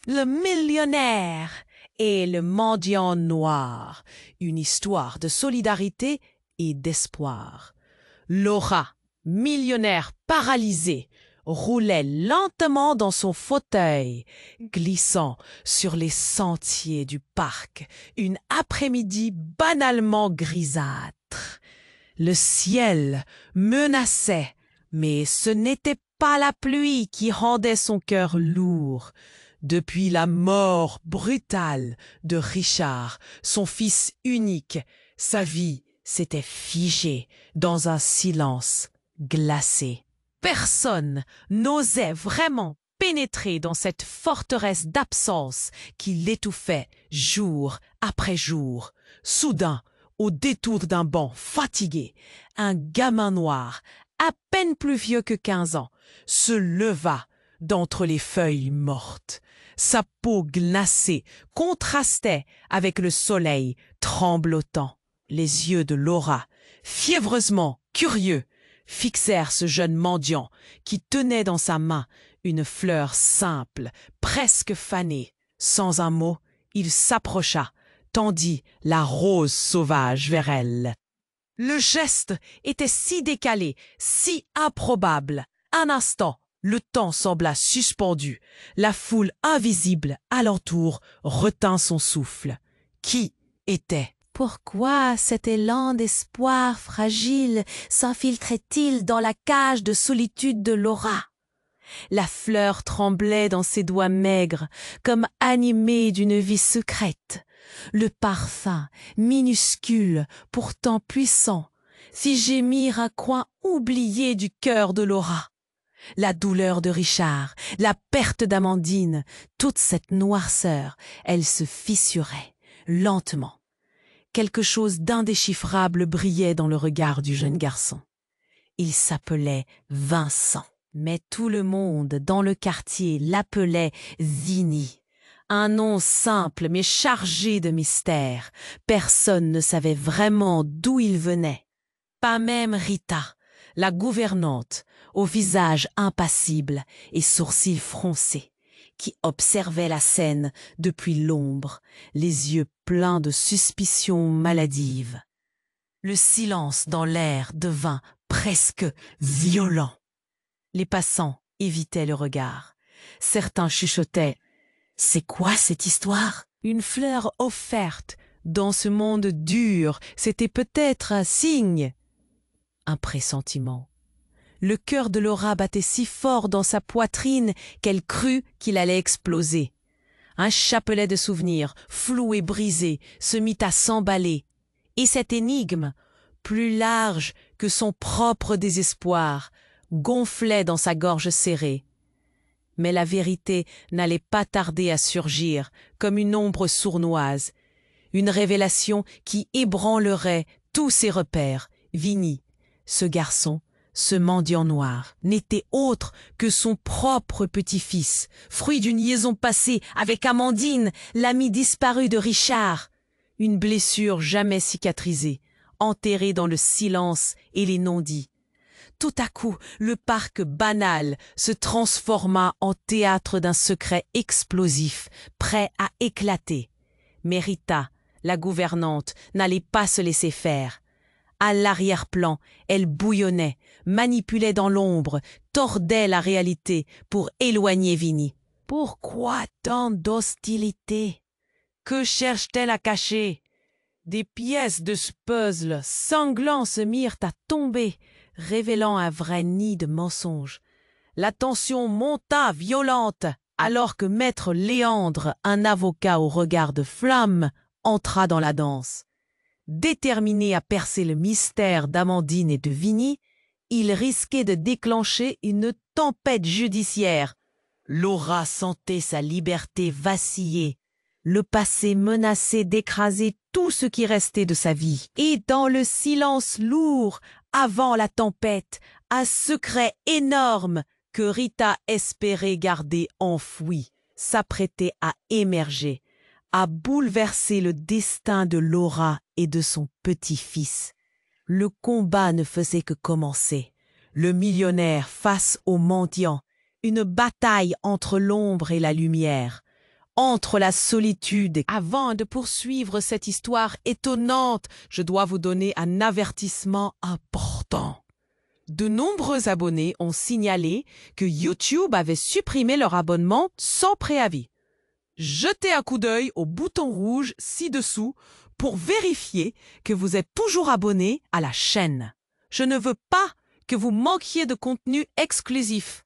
Le millionnaire et le mendiant noir, une histoire de solidarité et d'espoir. Laura, millionnaire paralysée, roulait lentement dans son fauteuil, glissant sur les sentiers du parc, une après-midi banalement grisâtre. Le ciel menaçait, mais ce n'était pas la pluie qui rendait son cœur lourd. Depuis la mort brutale de Richard, son fils unique, sa vie s'était figée dans un silence glacé. Personne n'osait vraiment pénétrer dans cette forteresse d'absence qui l'étouffait jour après jour. Soudain, au détour d'un banc fatigué, un gamin noir, à peine plus vieux que 15 ans, se leva d'entre les feuilles mortes. Sa peau glacée contrastait avec le soleil tremblotant. Les yeux de Laura, fiévreusement curieux, fixèrent ce jeune mendiant qui tenait dans sa main une fleur simple, presque fanée. Sans un mot, il s'approcha, tendit la rose sauvage vers elle. Le geste était si décalé, si improbable. Un instant, le temps sembla suspendu. La foule invisible alentour retint son souffle. Qui était? Pourquoi cet élan d'espoir fragile s'infiltrait-il dans la cage de solitude de Laura? La fleur tremblait dans ses doigts maigres, comme animée d'une vie secrète. Le parfum, minuscule, pourtant puissant, fit gémir un coin oublié du cœur de Laura. La douleur de Richard, la perte d'Amandine, toute cette noirceur, elle se fissurait, lentement. Quelque chose d'indéchiffrable brillait dans le regard du jeune garçon. Il s'appelait Vincent. Mais tout le monde dans le quartier l'appelait Vinny. Un nom simple mais chargé de mystère. Personne ne savait vraiment d'où il venait. Pas même Rita, la gouvernante, au visage impassible et sourcils froncés, qui observait la scène depuis l'ombre, les yeux pleins de suspicions maladives. Le silence dans l'air devint presque violent. Les passants évitaient le regard. Certains chuchotaient « C'est quoi cette histoire ?» Une fleur offerte dans ce monde dur, c'était peut-être un signe. Un pressentiment. Le cœur de Laura battait si fort dans sa poitrine qu'elle crut qu'il allait exploser. Un chapelet de souvenirs, flou et brisé, se mit à s'emballer. Et cette énigme, plus large que son propre désespoir, gonflait dans sa gorge serrée. Mais la vérité n'allait pas tarder à surgir, comme une ombre sournoise. Une révélation qui ébranlerait tous ses repères. Vinny, ce garçon, ce mendiant noir, n'était autre que son propre petit-fils, fruit d'une liaison passée avec Amandine, l'amie disparue de Richard. Une blessure jamais cicatrisée, enterrée dans le silence et les non-dits. Tout à coup, le parc banal se transforma en théâtre d'un secret explosif, prêt à éclater. Mais Rita, la gouvernante, n'allait pas se laisser faire. À l'arrière-plan, elle bouillonnait, manipulait dans l'ombre, tordait la réalité pour éloigner Vinny. Pourquoi tant d'hostilité? Que cherche-t-elle à cacher? Des pièces de ce puzzle sanglants se mirent à tomber, révélant un vrai nid de mensonges. La tension monta violente, alors que maître Léandre, un avocat au regard de flamme, entra dans la danse. Déterminé à percer le mystère d'Amandine et de Vinny, il risquait de déclencher une tempête judiciaire. Laura sentait sa liberté vaciller. Le passé menaçait d'écraser tout ce qui restait de sa vie. Et dans le silence lourd, avant la tempête, un secret énorme que Rita espérait garder enfoui s'apprêtait à émerger, à bouleverser le destin de Laura et de son petit-fils. Le combat ne faisait que commencer. Le millionnaire face au mendiant, une bataille entre l'ombre et la lumière. entre la solitude. Avant de poursuivre cette histoire étonnante, je dois vous donner un avertissement important. De nombreux abonnés ont signalé que YouTube avait supprimé leur abonnement sans préavis. Jetez un coup d'œil au bouton rouge ci-dessous pour vérifier que vous êtes toujours abonné à la chaîne. Je ne veux pas que vous manquiez de contenu exclusif.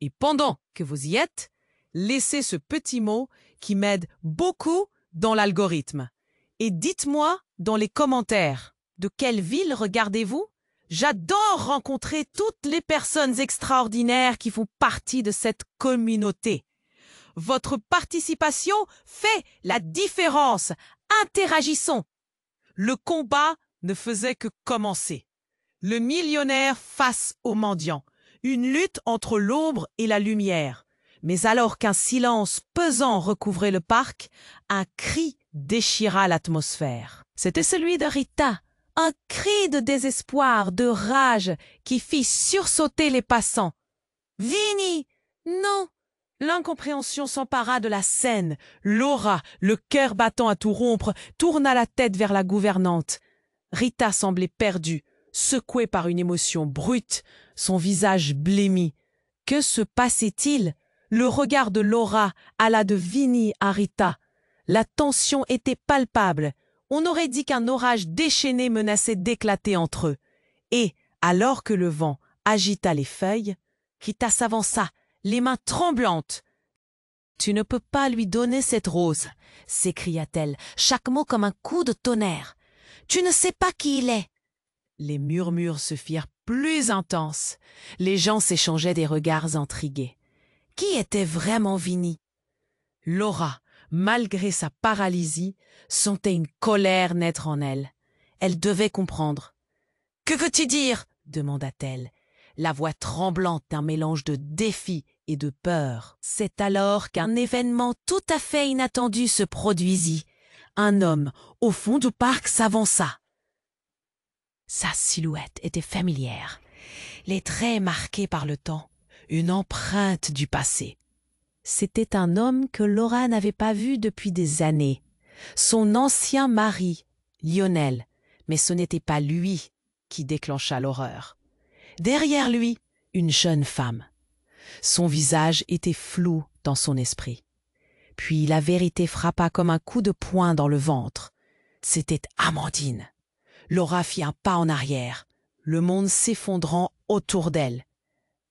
Et pendant que vous y êtes, laissez ce petit mot qui m'aide beaucoup dans l'algorithme. Et dites-moi dans les commentaires, de quelle ville regardez-vous? J'adore rencontrer toutes les personnes extraordinaires qui font partie de cette communauté. Votre participation fait la différence. Interagissons. Le combat ne faisait que commencer. Le millionnaire face au mendiant. Une lutte entre l'ombre et la lumière. Mais alors qu'un silence pesant recouvrait le parc, un cri déchira l'atmosphère. C'était celui de Rita. Un cri de désespoir, de rage, qui fit sursauter les passants. « Vinnie! Non !» L'incompréhension s'empara de la scène. Laura, le cœur battant à tout rompre, tourna la tête vers la gouvernante. Rita semblait perdue, secouée par une émotion brute, son visage blêmi. Que se passait-il? Le regard de Laura alla de Vinnie à Rita. La tension était palpable. On aurait dit qu'un orage déchaîné menaçait d'éclater entre eux. Et, alors que le vent agita les feuilles, Rita s'avança, les mains tremblantes. « Tu ne peux pas lui donner cette rose, » s'écria-t-elle, chaque mot comme un coup de tonnerre. « Tu ne sais pas qui il est. » Les murmures se firent plus intenses. Les gens s'échangeaient des regards intrigués. Qui était vraiment Vinnie? Laura, malgré sa paralysie, sentait une colère naître en elle. Elle devait comprendre. « Que veux-tu dire ?» demanda-t-elle, la voix tremblante d'un mélange de défi et de peur. C'est alors qu'un événement tout à fait inattendu se produisit. Un homme, au fond du parc, s'avança. Sa silhouette était familière, les traits marqués par le temps, une empreinte du passé. C'était un homme que Laura n'avait pas vu depuis des années. Son ancien mari, Lionel, mais ce n'était pas lui qui déclencha l'horreur. Derrière lui, une jeune femme. Son visage était flou dans son esprit. Puis la vérité frappa comme un coup de poing dans le ventre. C'était Amandine. Laura fit un pas en arrière, le monde s'effondrant autour d'elle.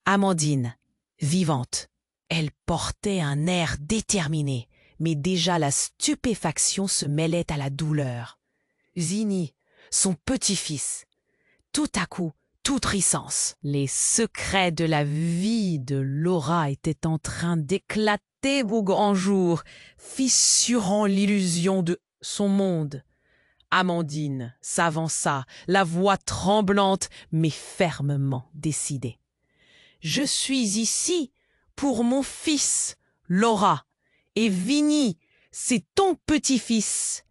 Amandine, vivante. Elle portait un air déterminé, mais déjà la stupéfaction se mêlait à la douleur. Vinnie, son petit-fils. Tout à coup, toute rissance. Les secrets de la vie de Laura étaient en train d'éclater au grand jour, fissurant l'illusion de son monde. Amandine s'avança, la voix tremblante mais fermement décidée. « Je suis ici pour mon fils, Laura, et Vinnie, c'est ton petit-fils.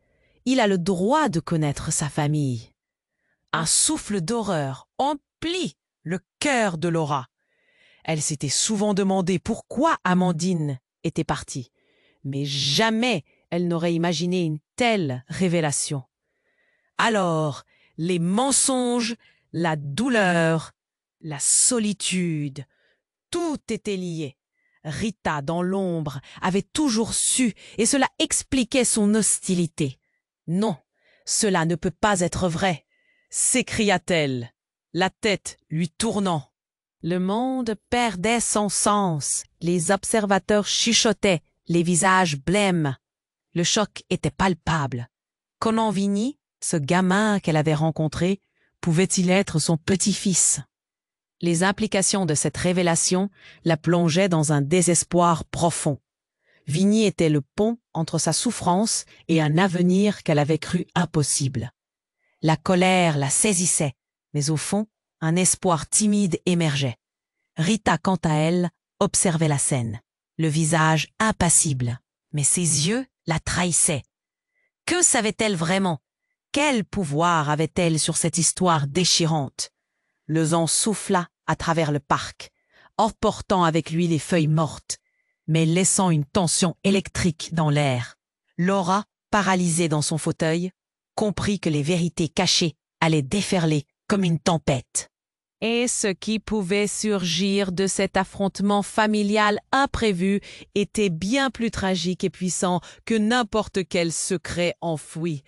Il a le droit de connaître sa famille. » Un souffle d'horreur emplit le cœur de Laura. Elle s'était souvent demandé pourquoi Amandine était partie, mais jamais elle n'aurait imaginé une telle révélation. Alors, les mensonges, la douleur, la solitude, tout était lié. Rita, dans l'ombre, avait toujours su, et cela expliquait son hostilité. « Non, cela ne peut pas être vrai !» s'écria-t-elle, la tête lui tournant. Le monde perdait son sens. Les observateurs chuchotaient, les visages blêmes. Le choc était palpable. Conan Vinnie, ce gamin qu'elle avait rencontré, pouvait-il être son petit-fils? Les implications de cette révélation la plongeaient dans un désespoir profond. Vinnie était le pont entre sa souffrance et un avenir qu'elle avait cru impossible. La colère la saisissait, mais au fond, un espoir timide émergeait. Rita, quant à elle, observait la scène, le visage impassible, mais ses yeux la trahissaient. Que savait-elle vraiment? Quel pouvoir avait-elle sur cette histoire déchirante? Le vent souffla à travers le parc, emportant avec lui les feuilles mortes. mais laissant une tension électrique dans l'air. Laura, paralysée dans son fauteuil, comprit que les vérités cachées allaient déferler comme une tempête. Et ce qui pouvait surgir de cet affrontement familial imprévu était bien plus tragique et puissant que n'importe quel secret enfoui.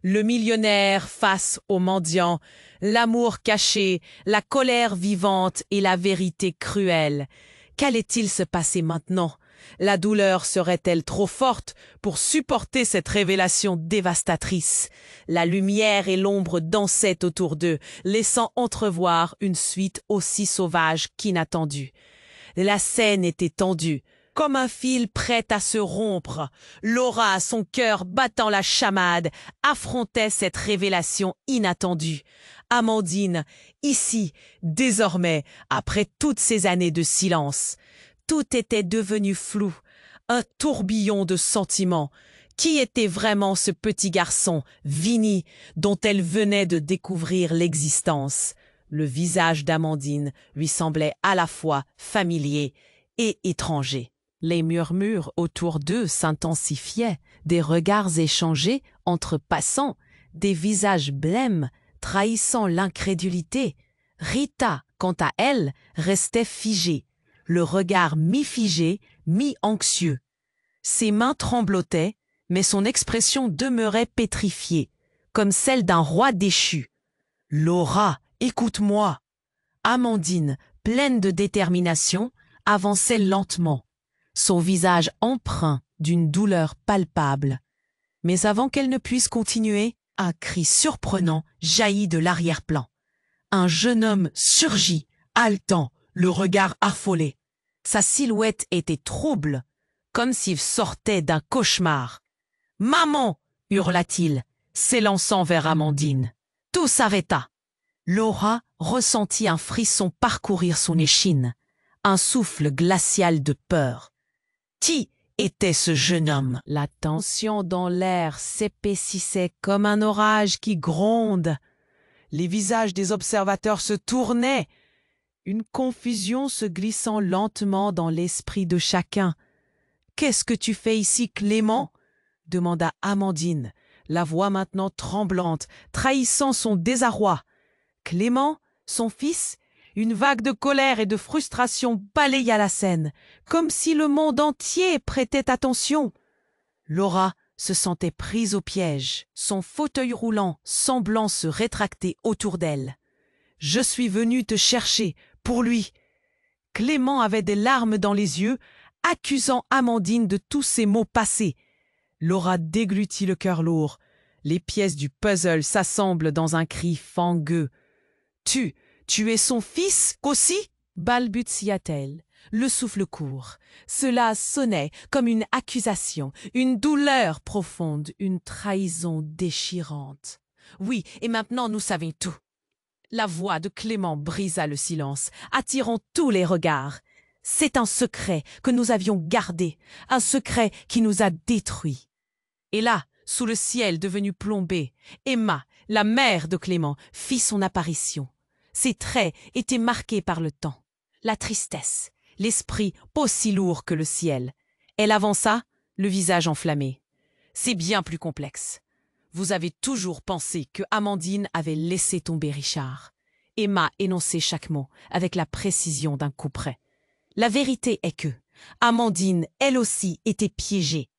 Le millionnaire face au mendiant, l'amour caché, la colère vivante et la vérité cruelle. Qu'allait-il se passer maintenant? La douleur serait-elle trop forte pour supporter cette révélation dévastatrice? La lumière et l'ombre dansaient autour d'eux, laissant entrevoir une suite aussi sauvage qu'inattendue. La scène était tendue, comme un fil prêt à se rompre. Laura, son cœur battant la chamade, affrontait cette révélation inattendue. Amandine, ici, désormais, après toutes ces années de silence. Tout était devenu flou, un tourbillon de sentiments. Qui était vraiment ce petit garçon, Vinny, dont elle venait de découvrir l'existence? Le visage d'Amandine lui semblait à la fois familier et étranger. Les murmures autour d'eux s'intensifiaient, des regards échangés entre passants, des visages blêmes trahissant l'incrédulité. Rita, quant à elle, restait figée, le regard mi-figé, mi-anxieux. Ses mains tremblotaient, mais son expression demeurait pétrifiée, comme celle d'un roi déchu. « Laura, écoute-moi !» Amandine, pleine de détermination, avançait lentement, son visage empreint d'une douleur palpable. Mais avant qu'elle ne puisse continuer, un cri surprenant jaillit de l'arrière-plan. Un jeune homme surgit, haletant, le regard affolé. Sa silhouette était trouble, comme s'il sortait d'un cauchemar. « Maman !» hurla-t-il, s'élançant vers Amandine. Tout s'arrêta. Laura ressentit un frisson parcourir son échine, un souffle glacial de peur. Qui était ce jeune homme? La tension dans l'air s'épaississait comme un orage qui gronde. Les visages des observateurs se tournaient, une confusion se glissant lentement dans l'esprit de chacun. « Qu'est-ce que tu fais ici, Clément ?» demanda Amandine, la voix maintenant tremblante, trahissant son désarroi. Clément, son fils, une vague de colère et de frustration balaya la scène, comme si le monde entier prêtait attention. Laura se sentait prise au piège, son fauteuil roulant semblant se rétracter autour d'elle. « Je suis venue te chercher, pour lui. » Clément avait des larmes dans les yeux, accusant Amandine de tous ses maux passés. Laura déglutit le cœur lourd. Les pièces du puzzle s'assemblent dans un cri fangueux. « Tu es son fils aussi ?» balbutia-t-elle, le souffle court. Cela sonnait comme une accusation, une douleur profonde, une trahison déchirante. « Oui, et maintenant nous savons tout. » La voix de Clément brisa le silence, attirant tous les regards. « C'est un secret que nous avions gardé, un secret qui nous a détruits. » Et là, sous le ciel devenu plombé, Emma, la mère de Clément, fit son apparition. Ses traits étaient marqués par le temps, la tristesse, l'esprit aussi lourd que le ciel. Elle avança, le visage enflammé. « C'est bien plus complexe. Vous avez toujours pensé que Amandine avait laissé tomber Richard. » Emma énonçait chaque mot avec la précision d'un coup près. « La vérité est que Amandine, elle aussi, était piégée.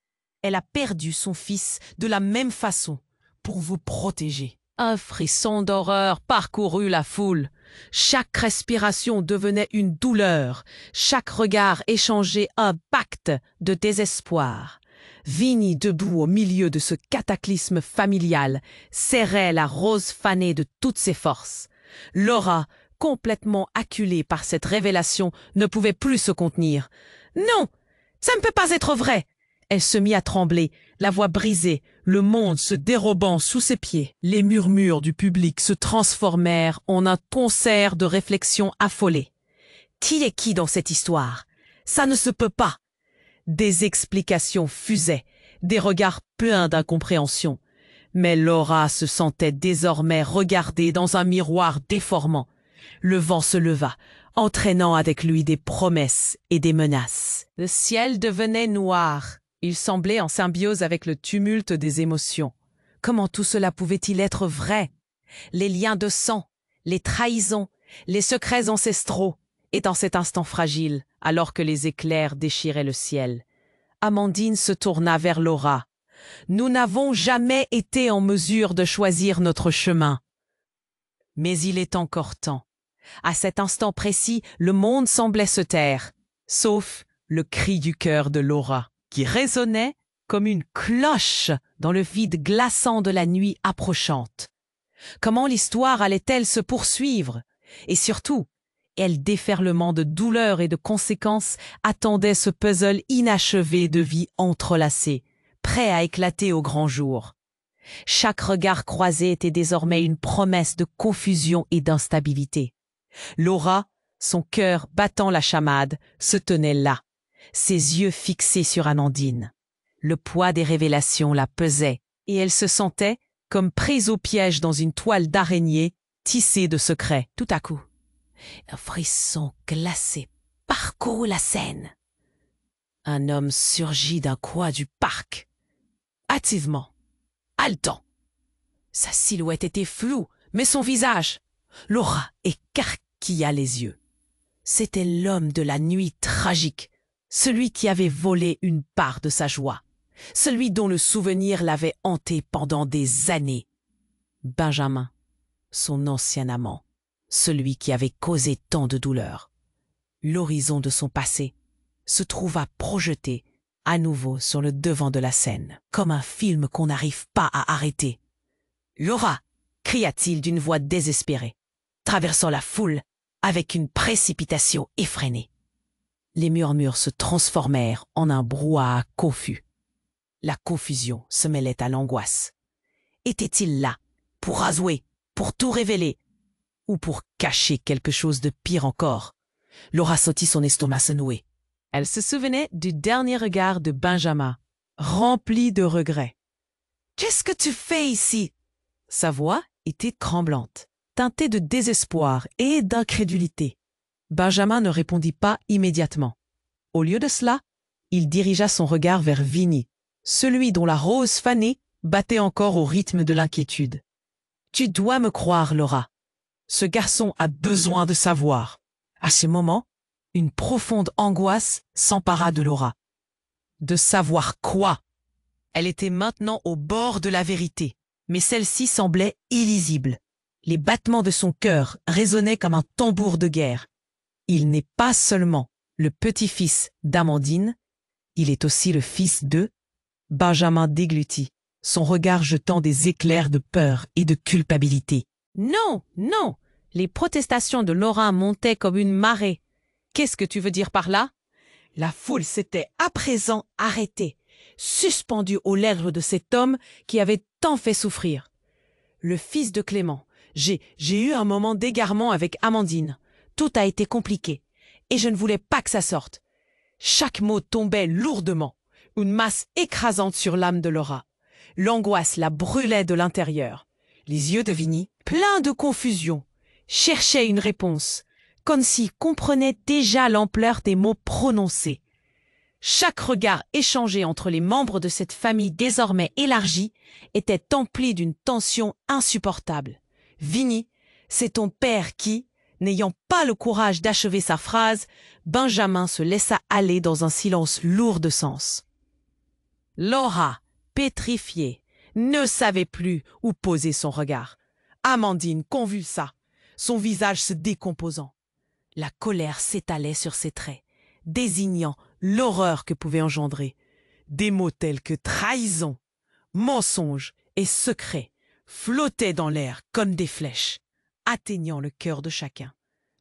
Elle a perdu son fils de la même façon pour vous protéger. » Un frisson d'horreur parcourut la foule. Chaque respiration devenait une douleur, chaque regard échangé un pacte de désespoir. Vinny, debout au milieu de ce cataclysme familial, serrait la rose fanée de toutes ses forces. Laura, complètement acculée par cette révélation, ne pouvait plus se contenir. « Non, ça ne peut pas être vrai !» Elle se mit à trembler, la voix brisée, le monde se dérobant sous ses pieds. Les murmures du public se transformèrent en un concert de réflexions affolées. Qui est qui dans cette histoire? Ça ne se peut pas. Des explications fusaient, des regards pleins d'incompréhension. Mais Laura se sentait désormais regardée dans un miroir déformant. Le vent se leva, entraînant avec lui des promesses et des menaces. Le ciel devenait noir. Il semblait en symbiose avec le tumulte des émotions. Comment tout cela pouvait-il être vrai? Les liens de sang, les trahisons, les secrets ancestraux, et en cet instant fragile, alors que les éclairs déchiraient le ciel, Amandine se tourna vers Laura. « Nous n'avons jamais été en mesure de choisir notre chemin. Mais il est encore temps. » À cet instant précis, le monde semblait se taire, sauf le cri du cœur de Laura, qui résonnait comme une cloche dans le vide glaçant de la nuit approchante. Comment l'histoire allait-elle se poursuivre? Et surtout, quel déferlement de douleur et de conséquences attendait ce puzzle inachevé de vie entrelacée, prêt à éclater au grand jour? Chaque regard croisé était désormais une promesse de confusion et d'instabilité. Laura, son cœur battant la chamade, se tenait là, ses yeux fixés sur Amandine. Le poids des révélations la pesait, et elle se sentait comme prise au piège dans une toile d'araignée tissée de secrets. Tout à coup, un frisson glacé parcourut la scène. Un homme surgit d'un coin du parc, hâtivement, haletant. Sa silhouette était floue, mais son visage, Laura écarquilla les yeux. C'était l'homme de la nuit tragique, celui qui avait volé une part de sa joie, celui dont le souvenir l'avait hanté pendant des années. Benjamin, son ancien amant, celui qui avait causé tant de douleur. L'horizon de son passé se trouva projeté à nouveau sur le devant de la scène, comme un film qu'on n'arrive pas à arrêter. « Laura !» cria-t-il d'une voix désespérée, traversant la foule avec une précipitation effrénée. Les murmures se transformèrent en un brouhaha confus. La confusion se mêlait à l'angoisse. Était-il là pour avouer, pour tout révéler, ou pour cacher quelque chose de pire encore? Laura sentit son estomac se nouer. Elle se souvenait du dernier regard de Benjamin, rempli de regrets. « Qu'est-ce que tu fais ici ?» Sa voix était tremblante, teintée de désespoir et d'incrédulité. Benjamin ne répondit pas immédiatement. Au lieu de cela, il dirigea son regard vers Vinny, celui dont la rose fanée battait encore au rythme de l'inquiétude. « Tu dois me croire, Laura. Ce garçon a besoin de savoir. » À ce moment, une profonde angoisse s'empara de Laura. De savoir quoi? Elle était maintenant au bord de la vérité, mais celle-ci semblait illisible. Les battements de son cœur résonnaient comme un tambour de guerre. Il n'est pas seulement le petit-fils d'Amandine, il est aussi le fils de... Benjamin déglutit, son regard jetant des éclairs de peur et de culpabilité. « Non, non !» Les protestations de Laura montaient comme une marée. « Qu'est-ce que tu veux dire par là ?» La foule s'était à présent arrêtée, suspendue aux lèvres de cet homme qui avait tant fait souffrir. Le fils de Clément. J'ai eu un moment d'égarement avec Amandine. Tout a été compliqué, et je ne voulais pas que ça sorte. Chaque mot tombait lourdement, une masse écrasante sur l'âme de Laura. L'angoisse la brûlait de l'intérieur. Les yeux de Vinny, pleins de confusion, cherchaient une réponse, comme s'il comprenait déjà l'ampleur des mots prononcés. Chaque regard échangé entre les membres de cette famille désormais élargie était empli d'une tension insupportable. « Vinny, c'est ton père qui, n'ayant pas le courage d'achever sa phrase, Benjamin se laissa aller dans un silence lourd de sens. Laura, pétrifiée, ne savait plus où poser son regard. Amandine convulsa, son visage se décomposant. La colère s'étalait sur ses traits, désignant l'horreur que pouvait engendrer. Des mots tels que trahison, mensonge et secret flottaient dans l'air comme des flèches, atteignant le cœur de chacun.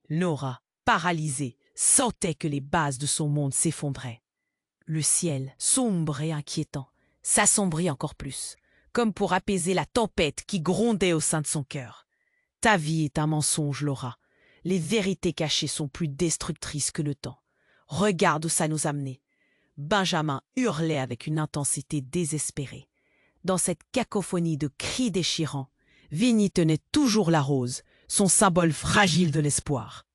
Laura, paralysée, sentait que les bases de son monde s'effondraient. Le ciel, sombre et inquiétant, s'assombrit encore plus, comme pour apaiser la tempête qui grondait au sein de son cœur. Ta vie est un mensonge, Laura. Les vérités cachées sont plus destructrices que le temps. Regarde où ça nous a menés. Benjamin hurlait avec une intensité désespérée. Dans cette cacophonie de cris déchirants, Vinny tenait toujours la rose, son symbole fragile de l'espoir.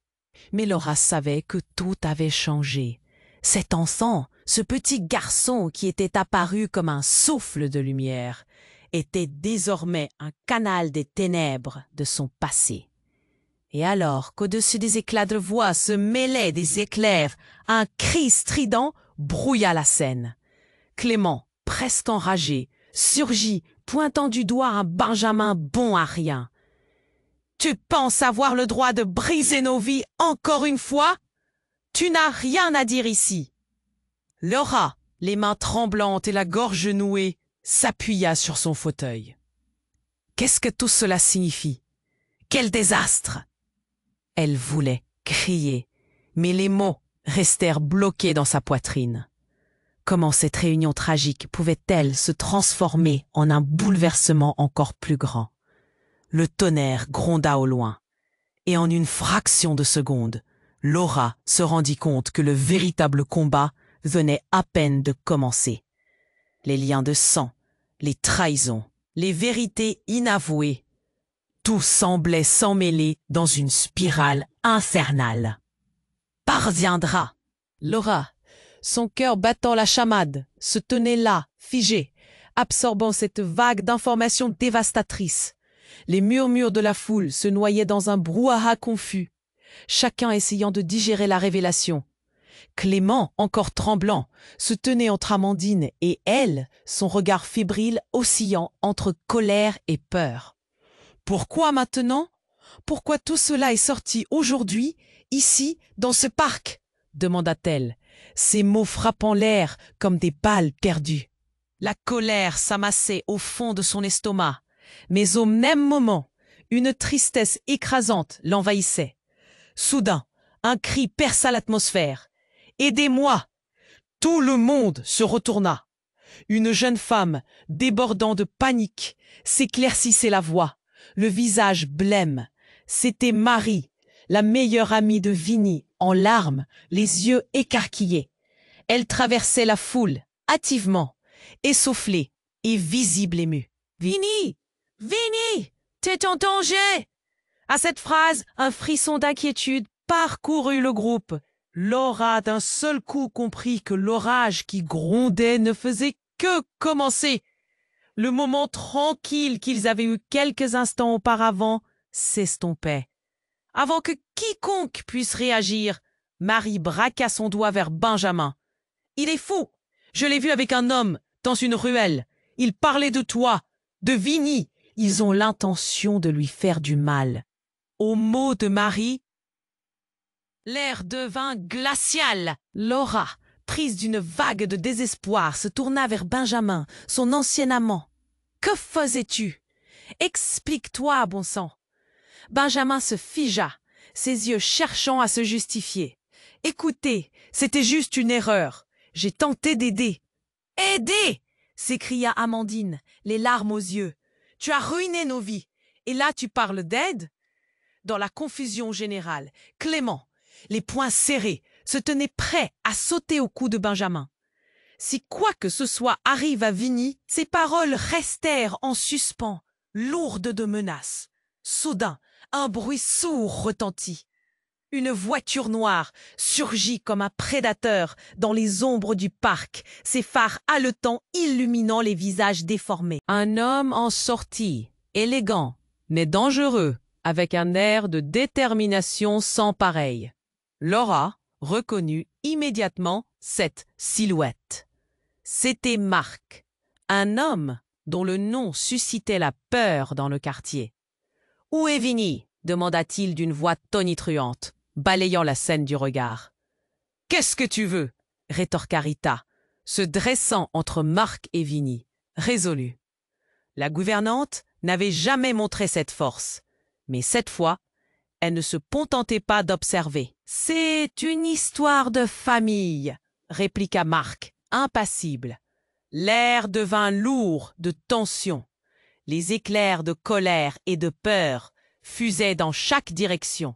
Mais Laura savait que tout avait changé. Cet enfant, ce petit garçon qui était apparu comme un souffle de lumière, était désormais un canal des ténèbres de son passé. Et alors qu'au-dessus des éclats de voix se mêlaient des éclairs, un cri strident brouilla la scène. Clément, presque enragé, surgit, pointant du doigt un Benjamin bon à rien. « Tu penses avoir le droit de briser nos vies encore une fois? Tu n'as rien à dire ici. » Laura, les mains tremblantes et la gorge nouée, s'appuya sur son fauteuil. Qu'est-ce que tout cela signifie? Quel désastre! Elle voulait crier, mais les mots restèrent bloqués dans sa poitrine. Comment cette réunion tragique pouvait-elle se transformer en un bouleversement encore plus grand? Le tonnerre gronda au loin, et en une fraction de seconde, Laura se rendit compte que le véritable combat venait à peine de commencer. Les liens de sang, les trahisons, les vérités inavouées, tout semblait s'emmêler dans une spirale infernale. Parviendra. Laura, son cœur battant la chamade, se tenait là, figée, absorbant cette vague d'informations dévastatrices. Les murmures de la foule se noyaient dans un brouhaha confus, chacun essayant de digérer la révélation. Clément, encore tremblant, se tenait entre Amandine et elle, son regard fébrile oscillant entre colère et peur. Pourquoi maintenant? Pourquoi tout cela est sorti aujourd'hui, ici, dans ce parc? Demanda-t-elle, ses mots frappant l'air comme des balles perdues. La colère s'amassait au fond de son estomac, mais au même moment, une tristesse écrasante l'envahissait. Soudain, un cri perça l'atmosphère. « Aidez-moi » Tout le monde se retourna. Une jeune femme, débordant de panique, s'éclaircissait la voix, le visage blême. C'était Marie, la meilleure amie de Vinnie, en larmes, les yeux écarquillés. Elle traversait la foule, hâtivement, essoufflée et visible émue. « Vinnie! Vinnie! T'es en danger !» À cette phrase, un frisson d'inquiétude parcourut le groupe. Laura d'un seul coup comprit que l'orage qui grondait ne faisait que commencer. Le moment tranquille qu'ils avaient eu quelques instants auparavant s'estompait. Avant que quiconque puisse réagir, Marie braqua son doigt vers Benjamin. « Il est fou! Je l'ai vu avec un homme dans une ruelle. Il parlait de toi, de Vinnie. Ils ont l'intention de lui faire du mal. » Au mot de Marie, l'air devint glacial. Laura, prise d'une vague de désespoir, se tourna vers Benjamin, son ancien amant. « Que faisais-tu? Explique-toi, bon sang. » Benjamin se figea, ses yeux cherchant à se justifier. « Écoutez, c'était juste une erreur. J'ai tenté d'aider. »« Aider !» s'écria Amandine, les larmes aux yeux. « Tu as ruiné nos vies, et là tu parles d'aide ?» Dans la confusion générale, Clément, les poings serrés, se tenait prêt à sauter au cou de Benjamin. Si quoi que ce soit arrive à Vinnie, ses paroles restèrent en suspens, lourdes de menaces. Soudain, un bruit sourd retentit. Une voiture noire surgit comme un prédateur dans les ombres du parc, ses phares haletants illuminant les visages déformés. Un homme en sortit, élégant, mais dangereux, avec un air de détermination sans pareil. Laura reconnut immédiatement cette silhouette. C'était Marc, un homme dont le nom suscitait la peur dans le quartier. « Où est Vinnie ?» demanda-t-il d'une voix tonitruante, balayant la scène du regard. « Qu'est-ce que tu veux ?» rétorqua Rita, se dressant entre Marc et Vinnie, résolue. La gouvernante n'avait jamais montré cette force, mais cette fois, elle ne se contentait pas d'observer. « C'est une histoire de famille », répliqua Marc, impassible. L'air devint lourd de tension. Les éclairs de colère et de peur fusaient dans chaque direction.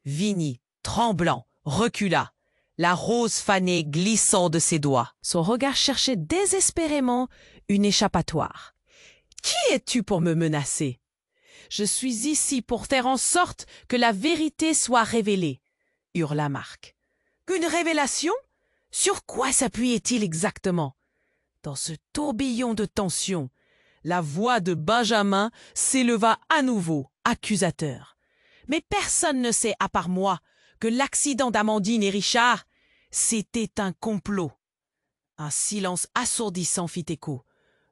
Vinnie, tremblant, recula, la rose fanée glissant de ses doigts. Son regard cherchait désespérément une échappatoire. « Qui es-tu pour me menacer ? Je suis ici pour faire en sorte que la vérité soit révélée. hurla Marc. Une révélation? Sur quoi s'appuyait-il exactement? Dans ce tourbillon de tension, la voix de Benjamin s'éleva à nouveau, accusateur. Mais personne ne sait, à part moi, que l'accident d'Amandine et Richard, c'était un complot. Un silence assourdissant fit écho.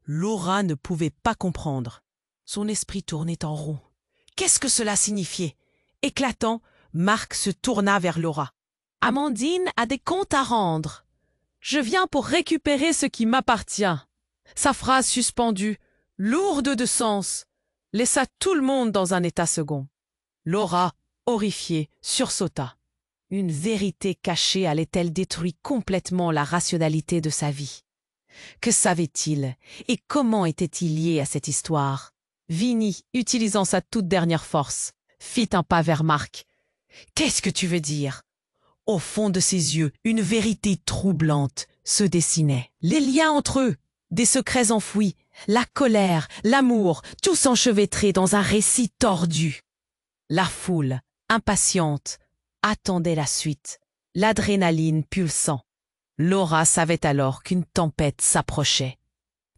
Laura ne pouvait pas comprendre. Son esprit tournait en rond. Qu'est-ce que cela signifiait? Éclatant, Marc se tourna vers Laura. « Amandine a des comptes à rendre. Je viens pour récupérer ce qui m'appartient. » Sa phrase suspendue, lourde de sens, laissa tout le monde dans un état second. Laura, horrifiée, sursauta. Une vérité cachée allait-elle détruire complètement la rationalité de sa vie? Que savait-il et comment était-il lié à cette histoire? Vinny, utilisant sa toute dernière force, fit un pas vers Marc. « Qu'est-ce que tu veux dire ?» Au fond de ses yeux, une vérité troublante se dessinait. Les liens entre eux, des secrets enfouis, la colère, l'amour, tout s'enchevêtrait dans un récit tordu. La foule, impatiente, attendait la suite, l'adrénaline pulsant. Laura savait alors qu'une tempête s'approchait.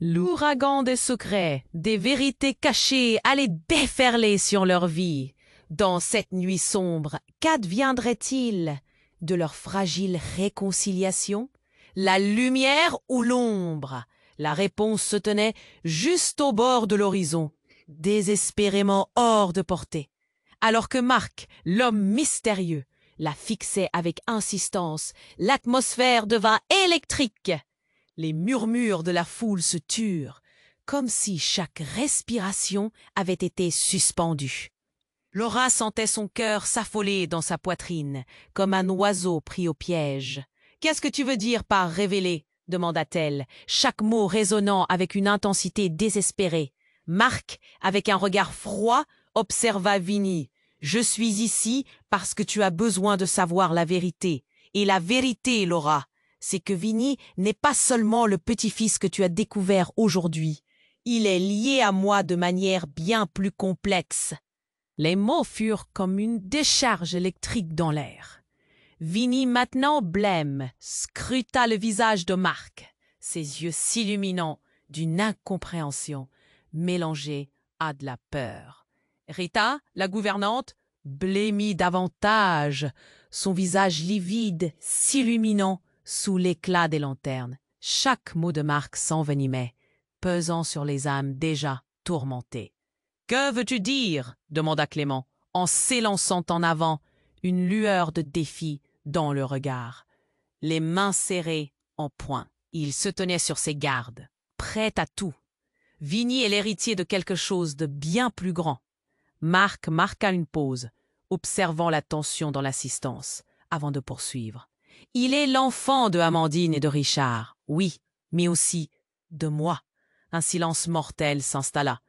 L'ouragan des secrets, des vérités cachées allait déferler sur leur vie. Dans cette nuit sombre, qu'adviendrait-il de leur fragile réconciliation? La lumière ou l'ombre? La réponse se tenait juste au bord de l'horizon, désespérément hors de portée. Alors que Marc, l'homme mystérieux, la fixait avec insistance, l'atmosphère devint électrique. Les murmures de la foule se turent, comme si chaque respiration avait été suspendue. Laura sentait son cœur s'affoler dans sa poitrine, comme un oiseau pris au piège. « Qu'est-ce que tu veux dire par révéler ?» demanda-t-elle, chaque mot résonnant avec une intensité désespérée. Marc, avec un regard froid, observa Vinny. « Je suis ici parce que tu as besoin de savoir la vérité. Et la vérité, Laura, c'est que Vinny n'est pas seulement le petit-fils que tu as découvert aujourd'hui. Il est lié à moi de manière bien plus complexe. » Les mots furent comme une décharge électrique dans l'air. Vinny, maintenant blême, scruta le visage de Marc, ses yeux s'illuminant d'une incompréhension mélangée à de la peur. Rita, la gouvernante, blêmit davantage, son visage livide s'illuminant sous l'éclat des lanternes. Chaque mot de Marc s'envenimait, pesant sur les âmes déjà tourmentées. « Que veux-tu dire ?» demanda Clément, en s'élançant en avant, une lueur de défi dans le regard. Les mains serrées en poing, il se tenait sur ses gardes, prêt à tout. Vinny est l'héritier de quelque chose de bien plus grand. Marc marqua une pause, observant la tension dans l'assistance, avant de poursuivre. Il est l'enfant de Amandine et de Richard, oui, mais aussi de moi. Un silence mortel s'installa.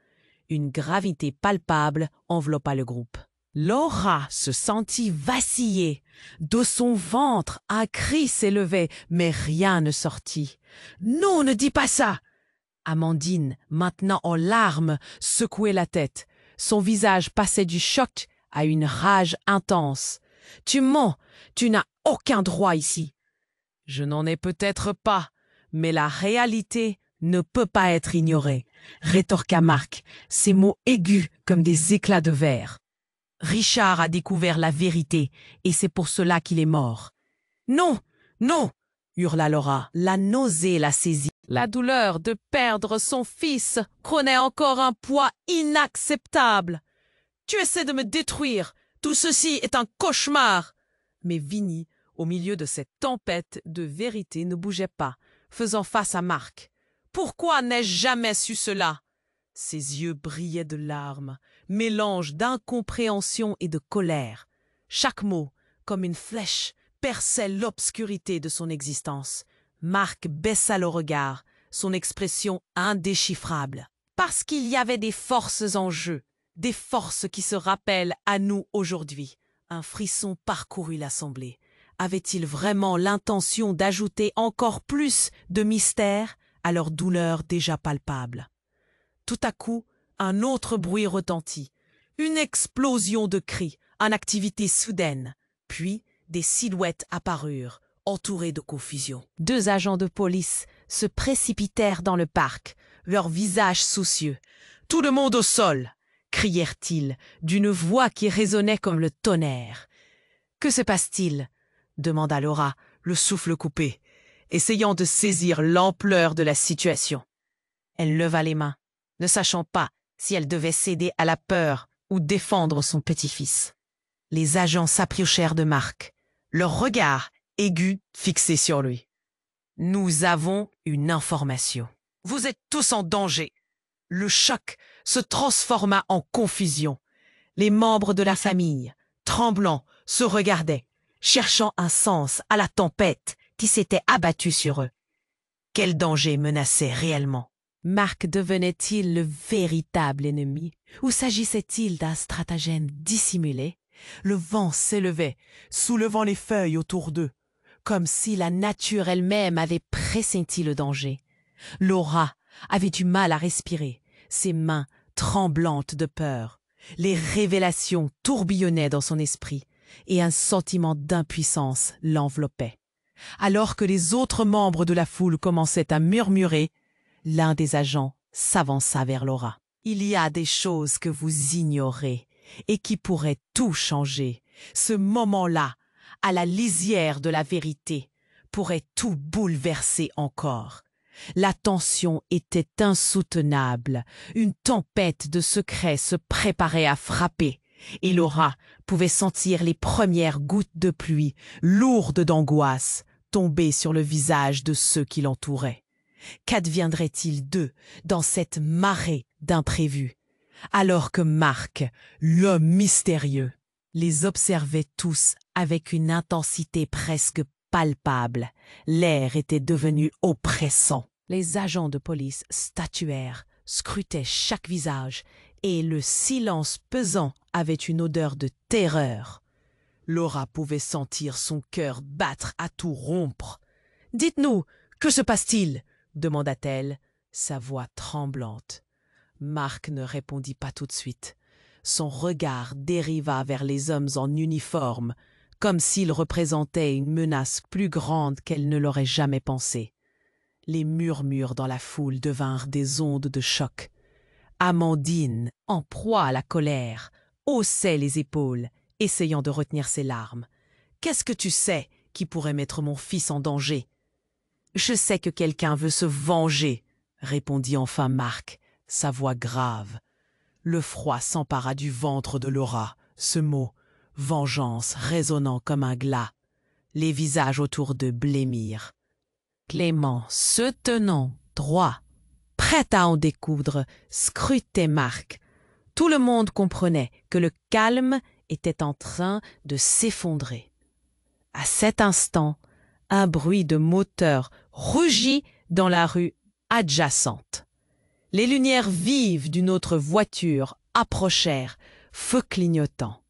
Une gravité palpable enveloppa le groupe. Laura se sentit vaciller. De son ventre, un cri s'élevait, mais rien ne sortit. « Non, ne dis pas ça !» Amandine, maintenant en larmes, secouait la tête. Son visage passait du choc à une rage intense. « Tu mens, tu n'as aucun droit ici. »« Je n'en ai peut-être pas, mais la réalité ne peut pas être ignorée. » rétorqua Marc, ses mots aigus comme des éclats de verre. Richard a découvert la vérité, et c'est pour cela qu'il est mort. « Non, non !» hurla Laura. La nausée la saisit. La douleur de perdre son fils prenait encore un poids inacceptable. « Tu essaies de me détruire. Tout ceci est un cauchemar. » Mais Vinny, au milieu de cette tempête de vérité, ne bougeait pas, faisant face à Marc. « Pourquoi n'ai-je jamais su cela ?» Ses yeux brillaient de larmes, mélange d'incompréhension et de colère. Chaque mot, comme une flèche, perçait l'obscurité de son existence. Marc baissa le regard, son expression indéchiffrable. Parce qu'il y avait des forces en jeu, des forces qui se rappellent à nous aujourd'hui. Un frisson parcourut l'assemblée. Avait-il vraiment l'intention d'ajouter encore plus de mystère à leur douleur déjà palpable? Tout à coup, un autre bruit retentit. Une explosion de cris, une activité soudaine. Puis, Des silhouettes apparurent, entourées de confusion. 2 agents de police se précipitèrent dans le parc, leurs visages soucieux. « Tout le monde au sol !» crièrent-ils, d'une voix qui résonnait comme le tonnerre. « Que se passe-t-il » demanda Laura, le souffle coupé, essayant de saisir l'ampleur de la situation. Elle leva les mains, ne sachant pas si elle devait céder à la peur ou défendre son petit-fils. Les agents s'approchèrent de Marc, leur regard aigu fixé sur lui. « Nous avons une information. Vous êtes tous en danger. » Le choc se transforma en confusion. Les membres de la famille, tremblants, se regardaient, cherchant un sens à la tempête qui s'était abattue sur eux. Quel danger menaçait réellement? Marc devenait-il le véritable ennemi ou s'agissait-il d'un stratagème dissimulé? Le vent s'élevait, soulevant les feuilles autour d'eux, comme si la nature elle-même avait pressenti le danger. Laura avait du mal à respirer, ses mains tremblantes de peur. Les révélations tourbillonnaient dans son esprit et un sentiment d'impuissance l'enveloppait. Alors que les autres membres de la foule commençaient à murmurer, l'un des agents s'avança vers Laura. « Il y a des choses que vous ignorez et qui pourraient tout changer. Ce moment-là, à la lisière de la vérité, pourrait tout bouleverser encore. » La tension était insoutenable. Une tempête de secrets se préparait à frapper, et Laura pouvait sentir les premières gouttes de pluie, lourdes d'angoisse, tomber sur le visage de ceux qui l'entouraient. Qu'adviendrait-il d'eux dans cette marée d'imprévus, alors que Marc, l'homme mystérieux, les observait tous avec une intensité presque palpable? L'air était devenu oppressant. Les agents de police statuèrent, scrutaient chaque visage, et le silence pesant avait une odeur de terreur. Laura pouvait sentir son cœur battre à tout rompre. « Dites-nous, que se passe-t-il » demanda-t-elle, sa voix tremblante. Marc ne répondit pas tout de suite. Son regard dériva vers les hommes en uniforme, comme s'ils représentaient une menace plus grande qu'elle ne l'aurait jamais pensé. Les murmures dans la foule devinrent des ondes de choc. Amandine, en proie à la colère, haussait les épaules, essayant de retenir ses larmes. « Qu'est-ce que tu sais qui pourrait mettre mon fils en danger ?»« Je sais que quelqu'un veut se venger, » répondit enfin Marc, sa voix grave. Le froid s'empara du ventre de Laura, ce mot, vengeance, résonnant comme un glas. Les visages autour d'eux blêmirent. Clément, se tenant droit, prêt à en découdre, scrutait Marc. Tout le monde comprenait que le calme était en train de s'effondrer. À cet instant, un bruit de moteur rugit dans la rue adjacente. Les lumières vives d'une autre voiture approchèrent, feu clignotant.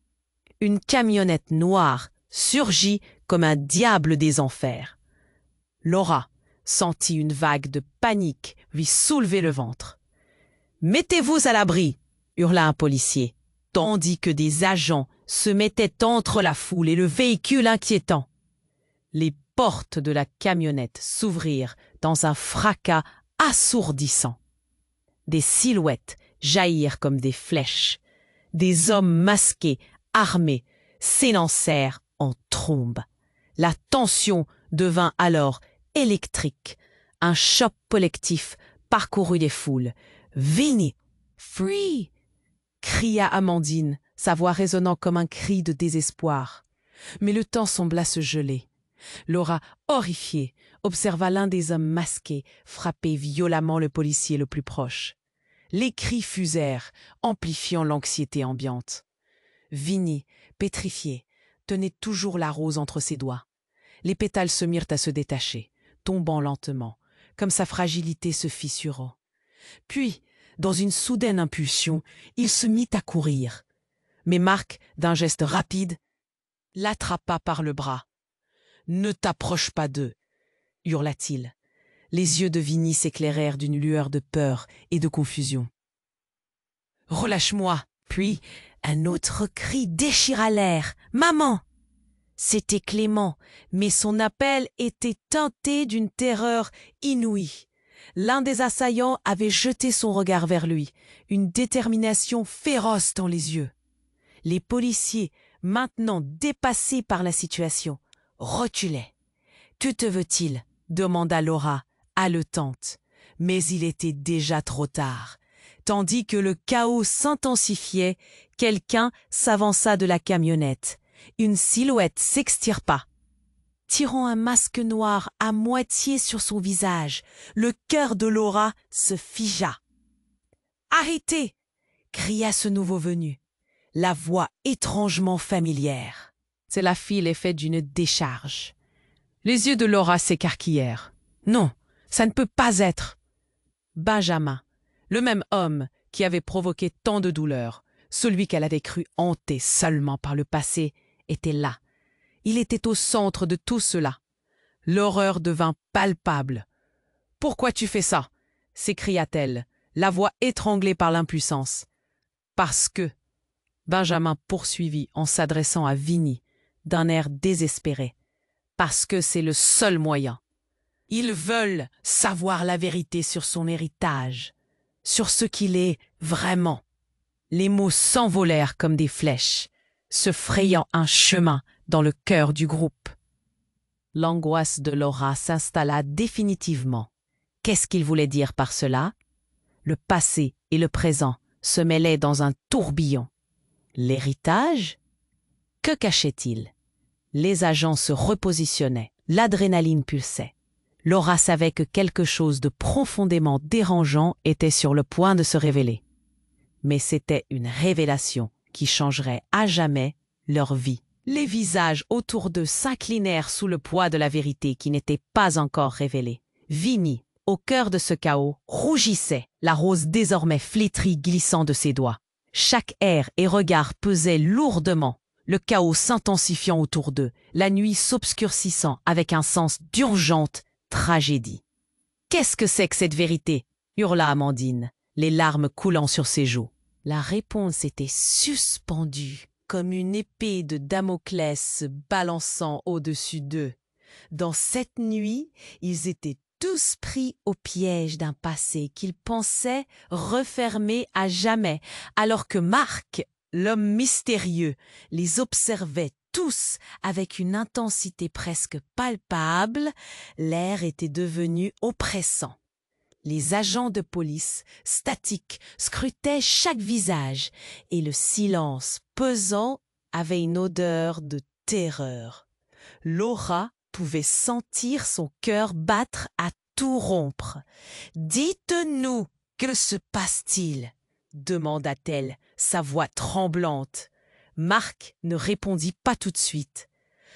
Une camionnette noire surgit comme un diable des enfers. Laura sentit une vague de panique lui soulever le ventre. « Mettez-vous à l'abri !» hurla un policier, tandis que des agents se mettaient entre la foule et le véhicule inquiétant. Les portes de la camionnette s'ouvrirent dans un fracas assourdissant. Des silhouettes jaillirent comme des flèches. Des hommes masqués, armés, s'élancèrent en trombe. La tension devint alors électrique. Un choc collectif parcourut les foules. « Vinny! Free !» cria Amandine, sa voix résonnant comme un cri de désespoir. Mais le temps sembla se geler. Laura, horrifiée, observa l'un des hommes masqués frapper violemment le policier le plus proche. Les cris fusèrent, amplifiant l'anxiété ambiante. Vinny, pétrifié, tenait toujours la rose entre ses doigts. Les pétales se mirent à se détacher, tombant lentement, comme sa fragilité se fissurant. Puis, dans une soudaine impulsion, il se mit à courir. Mais Marc, d'un geste rapide, l'attrapa par le bras. « Ne t'approche pas d'eux !» hurla-t-il. Les yeux de Vinny s'éclairèrent d'une lueur de peur et de confusion. « Relâche-moi !» Puis un autre cri déchira l'air. « Maman !» C'était Clément, mais son appel était teinté d'une terreur inouïe. L'un des assaillants avait jeté son regard vers lui, une détermination féroce dans les yeux. Les policiers, maintenant dépassés par la situation, reculaient. « Que te veut-il » demanda Laura, haletante. Mais il était déjà trop tard. Tandis que le chaos s'intensifiait, quelqu'un s'avança de la camionnette. Une silhouette s'extirpa, tirant un masque noir à moitié sur son visage. Le cœur de Laura se figea. « Arrêtez !» cria ce nouveau venu, la voix étrangement familière. Cela fit l'effet d'une décharge. Les yeux de Laura s'écarquillèrent. Non, ça ne peut pas être. Benjamin, le même homme qui avait provoqué tant de douleur, celui qu'elle avait cru hanté seulement par le passé, était là. Il était au centre de tout cela. L'horreur devint palpable. « Pourquoi tu fais ça ?» s'écria-t-elle, la voix étranglée par l'impuissance. « Parce que… » Benjamin poursuivit en s'adressant à Vinnie, d'un air désespéré. « Parce que c'est le seul moyen. Ils veulent savoir la vérité sur son héritage, sur ce qu'il est vraiment. » Les mots s'envolèrent comme des flèches, se frayant un chemin dans le cœur du groupe. L'angoisse de Laura s'installa définitivement. Qu'est-ce qu'il voulait dire par cela? Le passé et le présent se mêlaient dans un tourbillon. L'héritage? Que cachait-il? Les agents se repositionnaient, l'adrénaline pulsait. Laura savait que quelque chose de profondément dérangeant était sur le point de se révéler. Mais c'était une révélation qui changerait à jamais leur vie. Les visages autour d'eux s'inclinèrent sous le poids de la vérité qui n'était pas encore révélée. Vinnie, au cœur de ce chaos, rougissait, la rose désormais flétrie glissant de ses doigts. Chaque air et regard pesait lourdement, le chaos s'intensifiant autour d'eux, la nuit s'obscurcissant avec un sens d'urgente tragédie. « Qu'est-ce que c'est que cette vérité ?» hurla Amandine, les larmes coulant sur ses joues. La réponse était suspendue, comme une épée de Damoclès se balançant au-dessus d'eux. Dans cette nuit, ils étaient tous pris au piège d'un passé qu'ils pensaient refermer à jamais, alors que Marc, l'homme mystérieux, les observait tous avec une intensité presque palpable. L'air était devenu oppressant. Les agents de police, statiques, scrutaient chaque visage, et le silence pesant avait une odeur de terreur. Laura pouvait sentir son cœur battre à tout rompre. « Dites-nous, que se passe-t-il » demanda-t-elle, sa voix tremblante. Marc ne répondit pas tout de suite.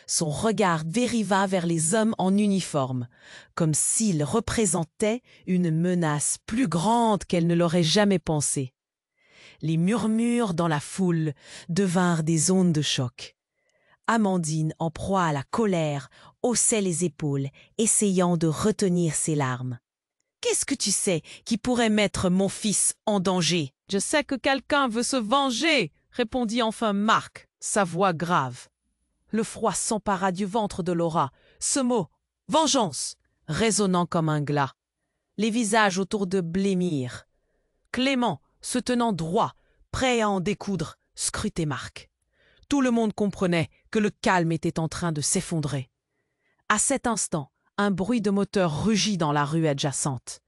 Son regard dériva vers les hommes en uniforme, comme s'ils représentaient une menace plus grande qu'elle ne l'aurait jamais pensé. Les murmures dans la foule devinrent des ondes de choc. Amandine, en proie à la colère, haussait les épaules, essayant de retenir ses larmes. « Qu'est-ce que tu sais qui pourrait mettre mon fils en danger ?»« Je sais que quelqu'un veut se venger !» répondit enfin Marc, sa voix grave. Le froid s'empara du ventre de Laura. Ce mot, « vengeance », résonnant comme un glas. Les visages autour d'eux blêmirent. Clément, se tenant droit, prêt à en découdre, scrutait Marc. Tout le monde comprenait que le calme était en train de s'effondrer. À cet instant, un bruit de moteur rugit dans la rue adjacente.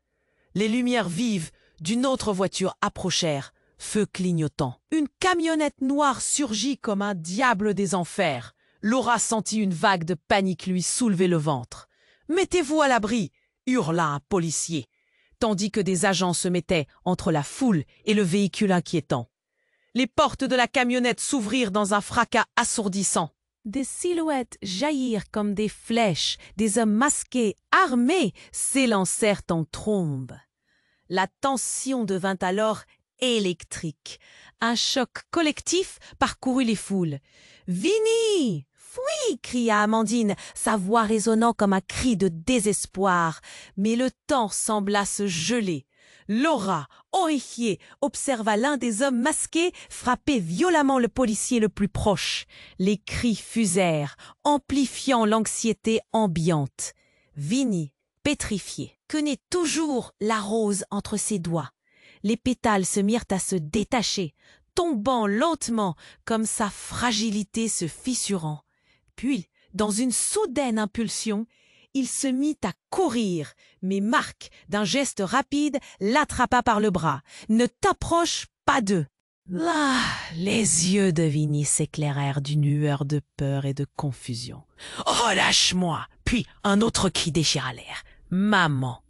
Les lumières vives d'une autre voiture approchèrent, feu clignotant. Une camionnette noire surgit comme un diable des enfers. Laura sentit une vague de panique lui soulever le ventre. « Mettez-vous à l'abri !» hurla un policier, tandis que des agents se mettaient entre la foule et le véhicule inquiétant. Les portes de la camionnette s'ouvrirent dans un fracas assourdissant. Des silhouettes jaillirent comme des flèches, des hommes masqués, armés, s'élancèrent en trombe. La tension devint alors électrique. Un choc collectif parcourut les foules. « Vinnie ! Fuis !» cria Amandine, sa voix résonnant comme un cri de désespoir. Mais le temps sembla se geler. Laura, horrifiée, observa l'un des hommes masqués frapper violemment le policier le plus proche. Les cris fusèrent, amplifiant l'anxiété ambiante. Vinnie, pétrifiée, tenait toujours la rose entre ses doigts. Les pétales se mirent à se détacher, tombant lentement comme sa fragilité se fissurant. Puis, dans une soudaine impulsion, il se mit à courir, mais Marc, d'un geste rapide, l'attrapa par le bras. « Ne t'approche pas d'eux !» Là, les yeux de Vinnie s'éclairèrent d'une lueur de peur et de confusion. « Relâche-moi !» Puis un autre cri déchira l'air. « Maman !»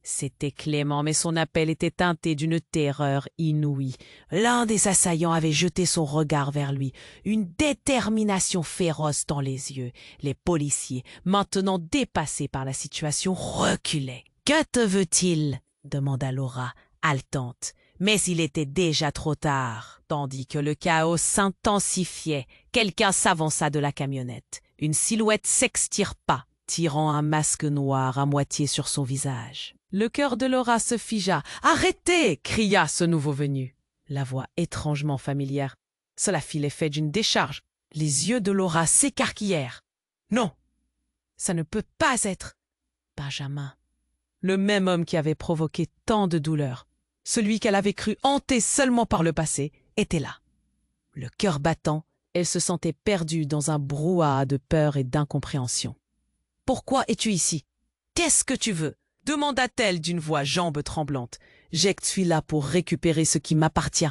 C'était Clément, mais son appel était teinté d'une terreur inouïe. L'un des assaillants avait jeté son regard vers lui, une détermination féroce dans les yeux. Les policiers, maintenant dépassés par la situation, reculaient. « Que te veut-il » demanda Laura, haletante. Mais il était déjà trop tard. Tandis que le chaos s'intensifiait, quelqu'un s'avança de la camionnette. Une silhouette s'extirpa, tirant un masque noir à moitié sur son visage. Le cœur de Laura se figea. « Arrêtez !» cria ce nouveau venu. La voix étrangement familière. Cela fit l'effet d'une décharge. Les yeux de Laura s'écarquillèrent. « Non, ça ne peut pas être Benjamin. » Le même homme qui avait provoqué tant de douleur, celui qu'elle avait cru hanté seulement par le passé, était là. Le cœur battant, elle se sentait perdue dans un brouhaha de peur et d'incompréhension. « Pourquoi es-tu ici? Qu'est-ce que tu veux ?» demanda-t-elle d'une voix jambe tremblante. « Je suis là pour récupérer ce qui m'appartient. »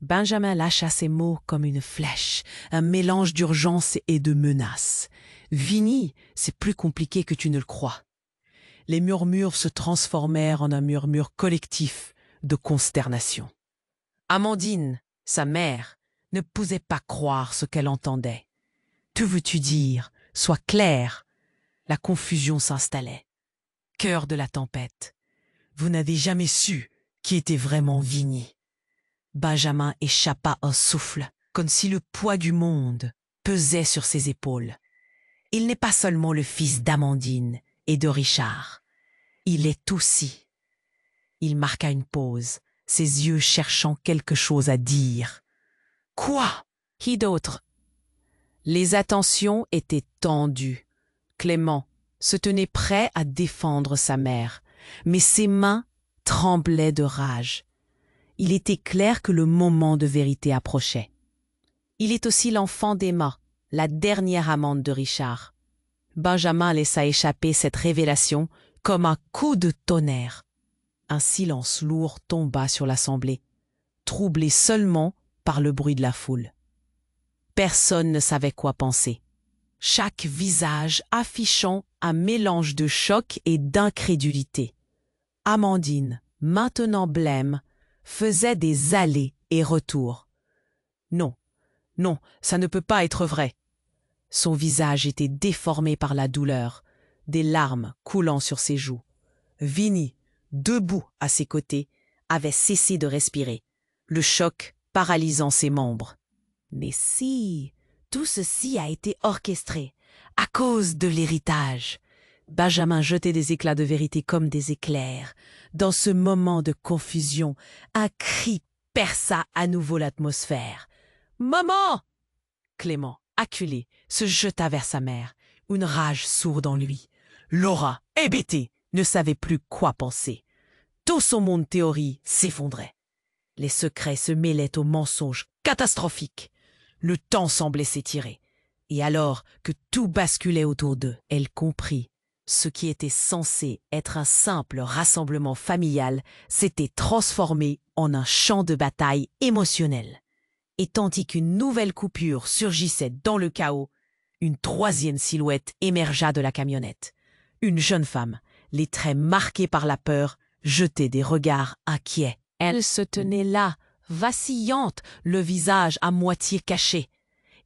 Benjamin lâcha ces mots comme une flèche, un mélange d'urgence et de menace. « Vinnie, c'est plus compliqué que tu ne le crois. » Les murmures se transformèrent en un murmure collectif de consternation. Amandine, sa mère, ne pouvait pas croire ce qu'elle entendait. « Que veux-tu dire? Sois clair. » La confusion s'installait. Cœur de la tempête. Vous n'avez jamais su qui était vraiment Vinnie. Benjamin échappa un souffle, comme si le poids du monde pesait sur ses épaules. Il n'est pas seulement le fils d'Amandine et de Richard. Il est aussi. Il marqua une pause, ses yeux cherchant quelque chose à dire. Quoi? Qui d'autre? Les attentions étaient tendues. Clément se tenait prêt à défendre sa mère, mais ses mains tremblaient de rage. Il était clair que le moment de vérité approchait. Il est aussi l'enfant d'Emma, la dernière amante de Richard. Benjamin laissa échapper cette révélation comme un coup de tonnerre. Un silence lourd tomba sur l'assemblée, troublé seulement par le bruit de la foule. Personne ne savait quoi penser. Chaque visage affichant un mélange de choc et d'incrédulité. Amandine, maintenant blême, faisait des allers et retours. Non, non, ça ne peut pas être vrai. Son visage était déformé par la douleur, des larmes coulant sur ses joues. Vinnie, debout à ses côtés, avait cessé de respirer, le choc paralysant ses membres. Mais si, tout ceci a été orchestré, à cause de l'héritage. Benjamin jetait des éclats de vérité comme des éclairs. Dans ce moment de confusion, un cri perça à nouveau l'atmosphère. « Maman !» Clément, acculé, se jeta vers sa mère, une rage sourde en lui. Laura, hébétée, ne savait plus quoi penser. Tout son monde théorie s'effondrait. Les secrets se mêlaient aux mensonges catastrophiques. Le temps semblait s'étirer. Et alors que tout basculait autour d'eux, elle comprit. Ce qui était censé être un simple rassemblement familial s'était transformé en un champ de bataille émotionnel. Et tandis qu'une nouvelle coupure surgissait dans le chaos, une troisième silhouette émergea de la camionnette. Une jeune femme, les traits marqués par la peur, jetait des regards inquiets. Elle se tenait là, vacillante, le visage à moitié caché.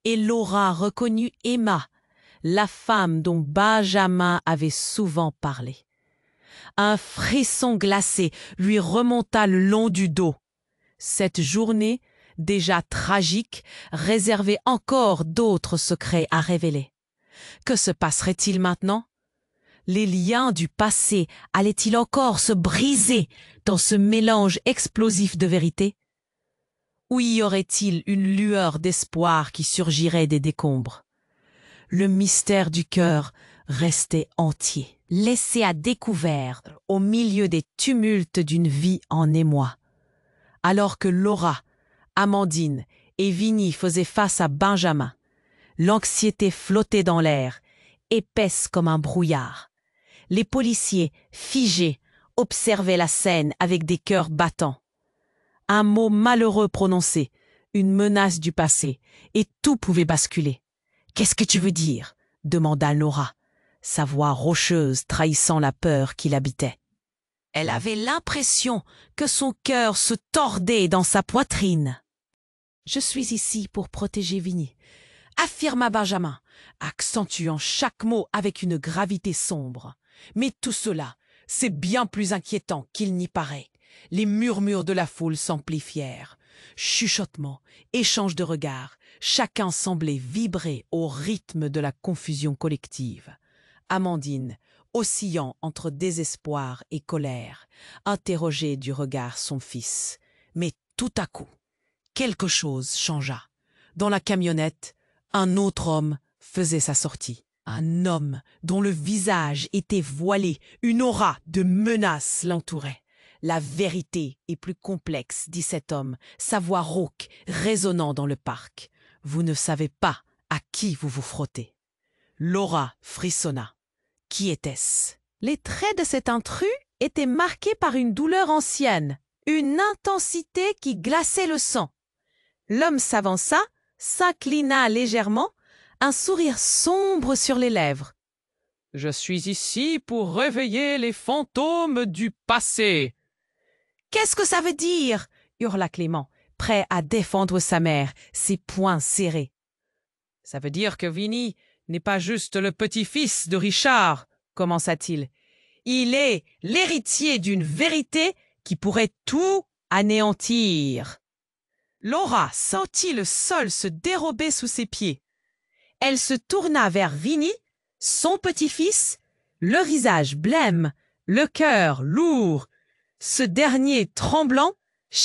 Et Laura reconnut Emma, la femme dont Benjamin avait souvent parlé. Un frisson glacé lui remonta le long du dos. Cette journée, déjà tragique, réservait encore d'autres secrets à révéler. Que se passerait-il maintenant? Les liens du passé allaient-ils encore se briser dans ce mélange explosif de vérité? Ou y aurait-il une lueur d'espoir qui surgirait des décombres? Le mystère du cœur restait entier, laissé à découvert au milieu des tumultes d'une vie en émoi. Alors que Laura, Amandine et Vinnie faisaient face à Benjamin, l'anxiété flottait dans l'air, épaisse comme un brouillard. Les policiers, figés, observaient la scène avec des cœurs battants. Un mot malheureux prononcé, une menace du passé, et tout pouvait basculer. « Qu'est-ce que tu veux dire ?» demanda Laura, sa voix rocheuse trahissant la peur qui l'habitait. Elle avait l'impression que son cœur se tordait dans sa poitrine. « Je suis ici pour protéger Vinnie », affirma Benjamin, accentuant chaque mot avec une gravité sombre. Mais tout cela, c'est bien plus inquiétant qu'il n'y paraît. Les murmures de la foule s'amplifièrent. Chuchotements, échanges de regards, chacun semblait vibrer au rythme de la confusion collective. Amandine, oscillant entre désespoir et colère, interrogeait du regard son fils. Mais tout à coup, quelque chose changea. Dans la camionnette, un autre homme faisait sa sortie. Un homme dont le visage était voilé, une aura de menace l'entourait. La vérité est plus complexe, dit cet homme, sa voix rauque, résonnant dans le parc. Vous ne savez pas à qui vous vous frottez. Laura frissonna. Qui était-ce? Les traits de cet intrus étaient marqués par une douleur ancienne, une intensité qui glaçait le sang. L'homme s'avança, s'inclina légèrement, un sourire sombre sur les lèvres. « Je suis ici pour réveiller les fantômes du passé. »« Qu'est-ce que ça veut dire ?» hurla Clément, prêt à défendre sa mère, ses poings serrés. « Ça veut dire que Vinnie n'est pas juste le petit-fils de Richard, » commença-t-il. « Il est l'héritier d'une vérité qui pourrait tout anéantir. » Laura sentit le sol se dérober sous ses pieds. Elle se tourna vers Vinnie, son petit-fils, le visage blême, le cœur lourd. Ce dernier tremblant,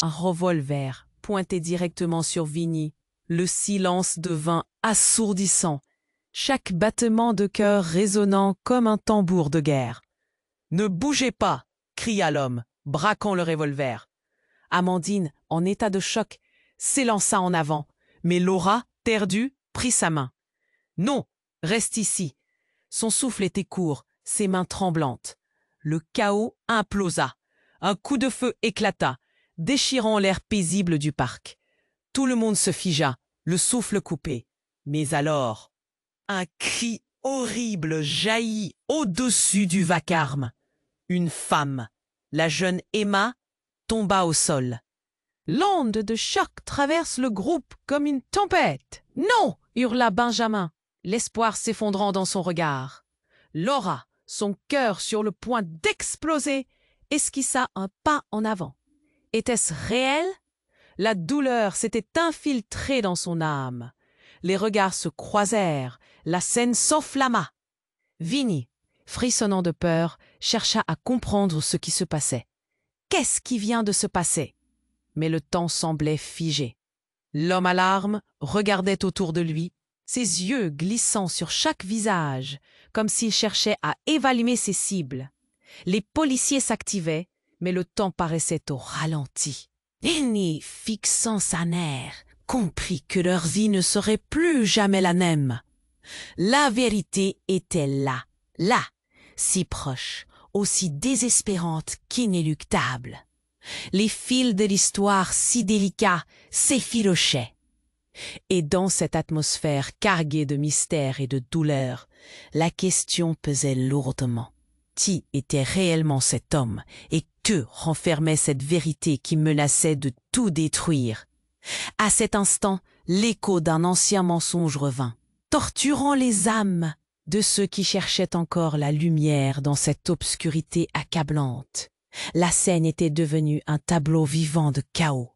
un revolver pointé directement sur Vinnie. Le silence devint assourdissant, chaque battement de cœur résonnant comme un tambour de guerre. « Ne bougez pas !» cria l'homme, braquant le revolver. Amandine, en état de choc, s'élança en avant, mais Laura, perdue, prit sa main. « Non, reste ici. » Son souffle était court, ses mains tremblantes. Le chaos implosa. Un coup de feu éclata, déchirant l'air paisible du parc. Tout le monde se figea, le souffle coupé. Mais alors, un cri horrible jaillit au-dessus du vacarme. Une femme, la jeune Emma, tomba au sol. L'onde de choc traverse le groupe comme une tempête. « Non !» hurla Benjamin, l'espoir s'effondrant dans son regard. Laura, son cœur sur le point d'exploser, esquissa un pas en avant. Était-ce réel? La douleur s'était infiltrée dans son âme. Les regards se croisèrent, la scène s'enflamma. Vinnie, frissonnant de peur, chercha à comprendre ce qui se passait. Qu'est-ce qui vient de se passer? Mais le temps semblait figé. L'homme à larmes regardait autour de lui, ses yeux glissant sur chaque visage, comme s'il cherchait à évaluer ses cibles. Les policiers s'activaient, mais le temps paraissait au ralenti. Vinnie, fixant sa nerf, comprit que leur vie ne serait plus jamais la même. La vérité était là, si proche, aussi désespérante qu'inéluctable. Les fils de l'histoire si délicats s'effilochaient. Et dans cette atmosphère carguée de mystère et de douleur, la question pesait lourdement. Qui était réellement cet homme et que renfermait cette vérité qui menaçait de tout détruire? À cet instant, l'écho d'un ancien mensonge revint, torturant les âmes de ceux qui cherchaient encore la lumière dans cette obscurité accablante. La scène était devenue un tableau vivant de chaos.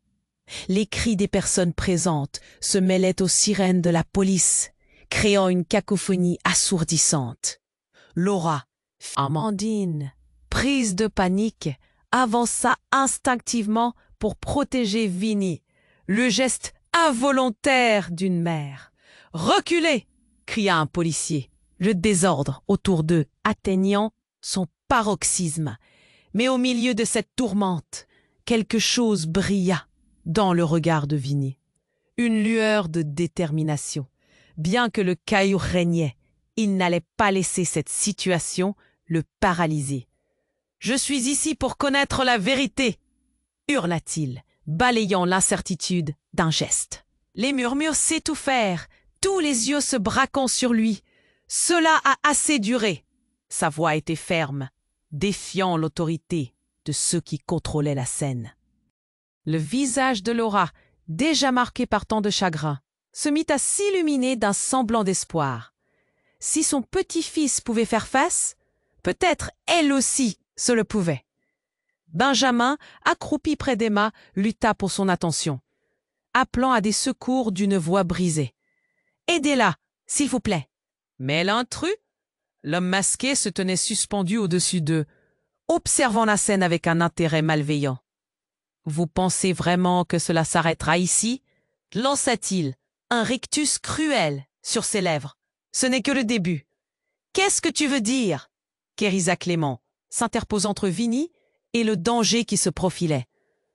Les cris des personnes présentes se mêlaient aux sirènes de la police, créant une cacophonie assourdissante. Laura, Amandine, prise de panique, avança instinctivement pour protéger Vinnie, le geste involontaire d'une mère. « Reculez !» cria un policier, le désordre autour d'eux atteignant son paroxysme. Mais au milieu de cette tourmente, quelque chose brilla dans le regard de Vinnie. Une lueur de détermination. Bien que le chaos régnait, il n'allait pas laisser cette situation le paralyser. « Je suis ici pour connaître la vérité !» hurla-t-il, balayant l'incertitude d'un geste. Les murmures s'étouffèrent, tous les yeux se braquant sur lui. Cela a assez duré. Sa voix était ferme, défiant l'autorité de ceux qui contrôlaient la scène. Le visage de Laura, déjà marqué par tant de chagrin, se mit à s'illuminer d'un semblant d'espoir. Si son petit-fils pouvait faire face, peut-être elle aussi se le pouvait. Benjamin, accroupi près d'Emma, lutta pour son attention, appelant à des secours d'une voix brisée. « Aidez-la, s'il vous plaît !» Mais l'intrus, l'homme masqué, se tenait suspendu au-dessus d'eux, observant la scène avec un intérêt malveillant. « Vous pensez vraiment que cela s'arrêtera ici ?» lança-t-il, un rictus cruel sur ses lèvres. « Ce n'est que le début. »« Qu'est-ce que tu veux dire ?» quérisa Clément, s'interposant entre Vinnie et le danger qui se profilait.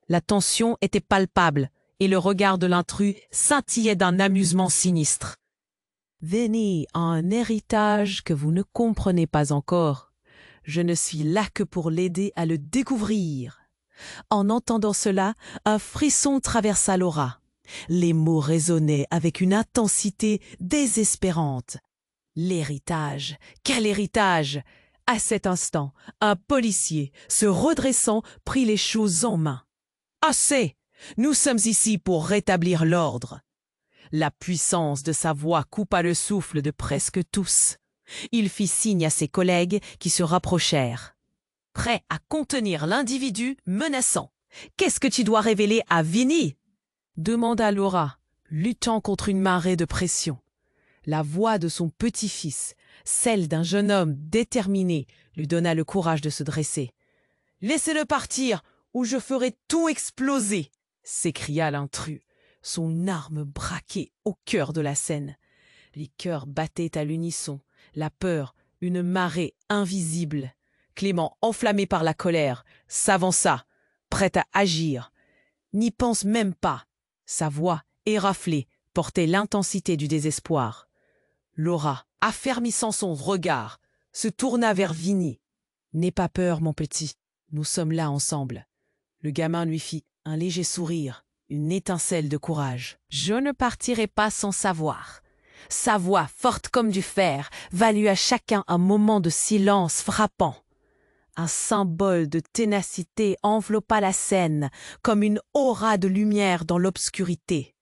La tension était palpable et le regard de l'intrus scintillait d'un amusement sinistre. « Vinnie a un héritage que vous ne comprenez pas encore. Je ne suis là que pour l'aider à le découvrir. » En entendant cela, un frisson traversa Laura. Les mots résonnaient avec une intensité désespérante. L'héritage, quel héritage! À cet instant, un policier, se redressant, prit les choses en main. « Assez! Nous sommes ici pour rétablir l'ordre. » La puissance de sa voix coupa le souffle de presque tous. Il fit signe à ses collègues qui se rapprochèrent, prêts à contenir l'individu menaçant. « Qu'est-ce que tu dois révéler à Vinnie ?» demanda Laura, luttant contre une marée de pression. La voix de son petit-fils, celle d'un jeune homme déterminé, lui donna le courage de se dresser. « Laissez-le partir, ou je ferai tout exploser !» s'écria l'intrus, son arme braquée au cœur de la scène. Les cœurs battaient à l'unisson, la peur, une marée invisible. Clément, enflammé par la colère, s'avança, prêt à agir. « N'y pense même pas !» Sa voix, éraflée, portait l'intensité du désespoir. Laura, affermissant son regard, se tourna vers Vinnie. « N'aie pas peur, mon petit, nous sommes là ensemble. » Le gamin lui fit un léger sourire, une étincelle de courage. « Je ne partirai pas sans savoir. » Sa voix, forte comme du fer, valut à chacun un moment de silence frappant. Un symbole de ténacité enveloppa la scène comme une aura de lumière dans l'obscurité.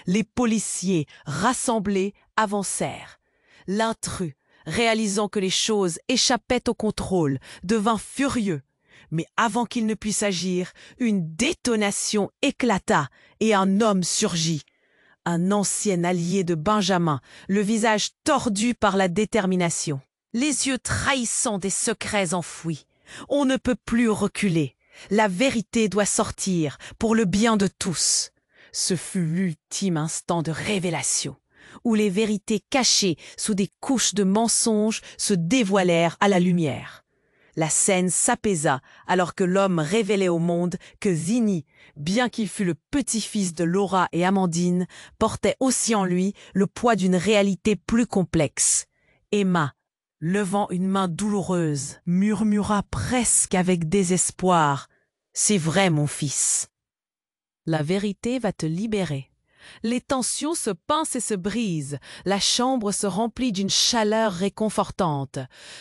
Les policiers, rassemblés, avancèrent. L'intrus, réalisant que les choses échappaient au contrôle, devint furieux. Mais avant qu'il ne puisse agir, une détonation éclata et un homme surgit. Un ancien allié de Benjamin, le visage tordu par la détermination, les yeux trahissant des secrets enfouis. On ne peut plus reculer. La vérité doit sortir pour le bien de tous. Ce fut l'ultime instant de révélation, où les vérités cachées sous des couches de mensonges se dévoilèrent à la lumière. La scène s'apaisa alors que l'homme révélait au monde que Vinnie, bien qu'il fût le petit-fils de Laura et Amandine, portait aussi en lui le poids d'une réalité plus complexe. Emma, levant une main douloureuse, murmura presque avec désespoir « C'est vrai, mon fils. » La vérité va te libérer. Les tensions se pincent et se brisent. La chambre se remplit d'une chaleur réconfortante.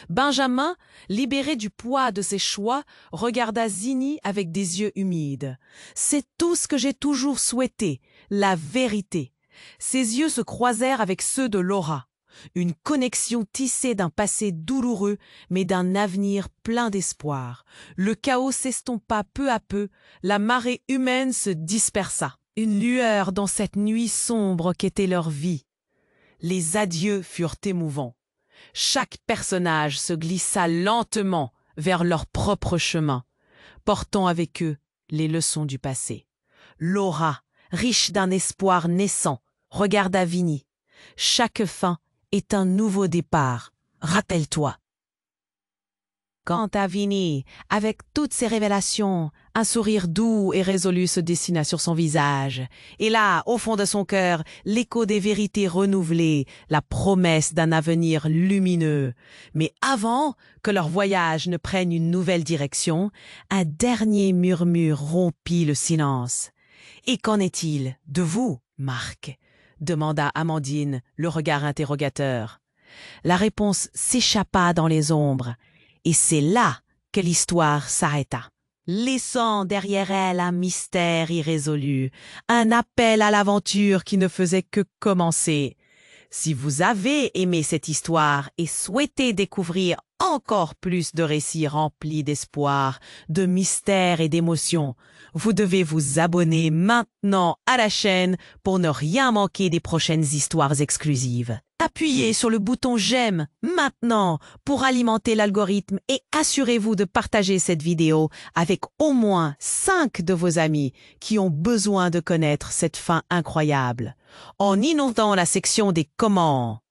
Benjamin, libéré du poids de ses choix, regarda Zinnie avec des yeux humides. C'est tout ce que j'ai toujours souhaité, la vérité. Ses yeux se croisèrent avec ceux de Laura. Une connexion tissée d'un passé douloureux, mais d'un avenir plein d'espoir. Le chaos s'estompa peu à peu, la marée humaine se dispersa. Une lueur dans cette nuit sombre qu'était leur vie. Les adieux furent émouvants. Chaque personnage se glissa lentement vers leur propre chemin, portant avec eux les leçons du passé. Laura, riche d'un espoir naissant, regarda Vinny. Chaque fin est un nouveau départ. Rappelle-toi. Quant à Vinny, avec toutes ces révélations, un sourire doux et résolu se dessina sur son visage. Et là, au fond de son cœur, l'écho des vérités renouvelées, la promesse d'un avenir lumineux. Mais avant que leur voyage ne prenne une nouvelle direction, un dernier murmure rompit le silence. « Et qu'en est-il de vous, Marc ?» demanda Amandine, le regard interrogateur. La réponse s'échappa dans les ombres. Et c'est là que l'histoire s'arrêta, laissant derrière elle un mystère irrésolu, un appel à l'aventure qui ne faisait que commencer. Si vous avez aimé cette histoire et souhaitez découvrir encore plus de récits remplis d'espoir, de mystère et d'émotion, vous devez vous abonner maintenant à la chaîne pour ne rien manquer des prochaines histoires exclusives. Appuyez sur le bouton j'aime maintenant pour alimenter l'algorithme et assurez-vous de partager cette vidéo avec au moins 5 de vos amis qui ont besoin de connaître cette fin incroyable. En inondant la section des comment.